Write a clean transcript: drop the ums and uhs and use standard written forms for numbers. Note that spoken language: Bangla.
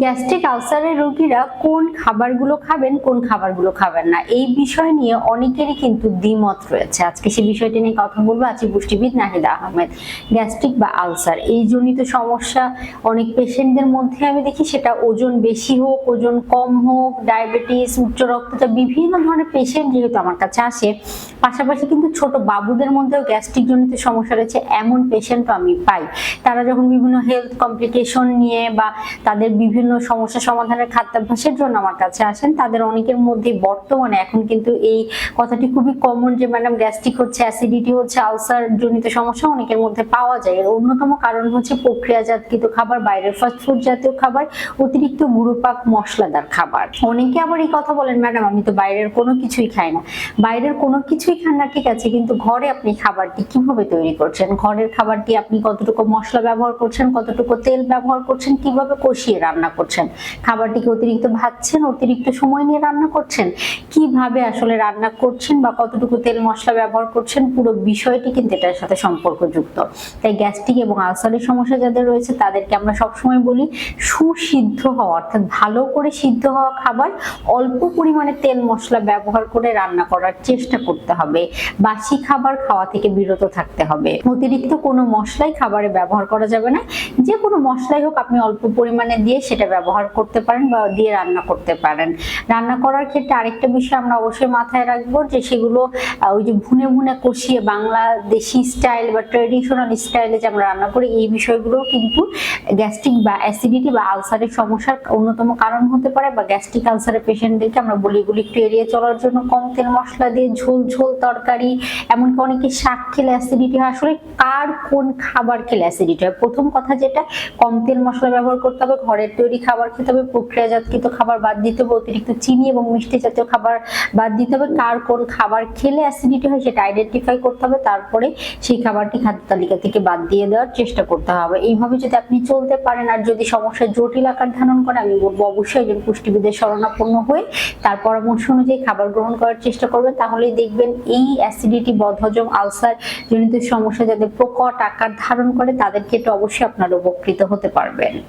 গ্যাস্ট্রিক আলসারের রোগীরা কোন খাবারগুলো খাবেন, কোন খাবারগুলো খাবেন না, এই বিষয় নিয়ে অনেকেরই কিন্তু দ্বিমত রয়েছে। আজকে সেই বিষয়টি নিয়ে কথা বলবো। আছি পুষ্টিবিদ নাহিদা আহমেদ। গ্যাস্ট্রিক বা আলসার এই জনিত সমস্যা অনেক পেশেন্টদের মধ্যে আমি দেখি, সেটা ওজন বেশি হোক, ওজন কম হোক, ডায়াবেটিস, উচ্চ রক্তচাপ, বিভিন্ন ধরনের পেশেন্ট যেহেতু আমার কাছে আসে, পাশাপাশি কিন্তু ছোট বাবুদের মধ্যেও গ্যাস্ট্রিক জনিত সমস্যা রয়েছে এমন পেশেন্টও আমি পাই। তারা যখন বিভিন্ন হেলথ কমপ্লিকেশন নিয়ে বা তাদের বিভিন্ন সমস্যা সমাধানের খাদ্যাভ্যাসের জন্য আমার কাছে আসেন, তাদের অনেকের মধ্যে বর্তমানে এখন কিন্তু এই কথাটি খুবই কমন যে ম্যাডাম গ্যাস্ট্রিক হচ্ছে, অ্যাসিডিটি হচ্ছে, আলসার জনিত সমস্যা অনেকের মধ্যে পাওয়া যায়। এর অন্যতম কারণ হচ্ছে প্রক্রিয়াজাতকৃত খাবার, বাইরের ফাস্টফুড জাতীয় খাবার, অতিরিক্ত গুরুপাক মশলাদার খাবার। অনেকে আবার এই কথা বলেন, ম্যাডাম আমি তো বাইরের কোনো কিছুই খাই না। বাইরের কোনো কিছুই খান না, ঠিক আছে, কিন্তু ঘরে আপনি খাবারটি কিভাবে তৈরি করছেন, ঘরের খাবারটি আপনি কতটুকু মশলা ব্যবহার করছেন, কতটুকু তেল ব্যবহার করছেন, কিভাবে কষিয়ে রান্না করছেন, খাবারটিকে অতিরিক্ত ভাজছেন, অতিরিক্ত সময় নিয়ে রান্না করছেন, কিভাবে আসলে রান্না করছেন বা কতটুকু তেল মশলা ব্যবহার করছেন, পুরো বিষয়টি কিন্তু এটার সাথে সম্পর্কযুক্ত। তাই গ্যাস্ট্রিক এবং আলসারের সমস্যা যাদের রয়েছে তাদেরকে আমরা সবসময় বলি সুসিদ্ধ হওয়া, অর্থাৎ ভালো করে সিদ্ধ হওয়া খাবার অল্প পরিমাণে তেল মশলা ব্যবহার করে রান্না করার চেষ্টা করতে হবে। বাসি খাবার খাওয়া থেকে বিরত থাকতে হবে। অতিরিক্ত কোনো মশলাই খাবারে ব্যবহার করা যাবে না। যে কোনো মশলাই হোক আপনি অল্প পরিমাণে দিয়ে সেটা ব্যবহার করতে পারেন বা দিয়ে রান্না করতে পারেন। রান্না করার ক্ষেত্রে আরেকটা বিষয় আমরা অবশ্যই মাথায় রাখবো যে সেগুলো ওই যে ভুনে ভুনে কষিয়ে বাংলাদেশি স্টাইল বা ট্রেডিশনাল স্টাইলে যে আমরা রান্না করি, এই বিষয়গুলো কিন্তু গ্যাস্ট্রিক বা অ্যাসিডিটি বা আলসারের সমস্যার অন্যতম কারণ হতে পারে। বা গ্যাস্ট্রিক আলসারের পেশেন্টদেরকে আমরা বলি এগুলি একটু এড়িয়ে চলার জন্য, কম তেল মশলা দিয়ে ঝোল ঝোল তরকারি, এমনকি অনেকে শাক খেলে অ্যাসিডিটি হয়। আসলে কার কোন খাবার খেলে অ্যাসিডিটি হয়, প্রথম কথা যেটা, কম তেল মশলা ব্যবহার করতে হবে, ঘরের তৈরি খাবার খেতে হবে, প্রক্রিয়াজাতকৃত খাবার বাদ দিতে হবে, অতিরিক্ত চিনি এবং মিষ্টি জাতীয় খাবার বাদ দিতে হবে। কার কোন খাবার খেলে অ্যাসিডিটি হয় সেটা আইডেন্টিফাই করতে হবে, তারপরে সেই খাবারটি খাদ্য তালিকা থেকে বাদ দিয়ে দেওয়ার চেষ্টা করতে হবে। এইভাবে যদি আপনি চলতে পারেন, আর যদি সমস্যা জটিল আকার ধারণ করে, আমি বলবো অবশ্যই একজন পুষ্টিবিদের শরণাপন্ন হয়ে তার পরামর্শ অনুযায়ী খাবার গ্রহণ করার চেষ্টা করবেন। তাহলেই দেখবেন এই অ্যাসিডিটি, বদহজম, আলসার জনিত সমস্যা যাদের প্রকট আকার ধারণ করে তাদের ক্ষেত্রে অবশ্যই আপনারা উপকৃত হতে পারবেন।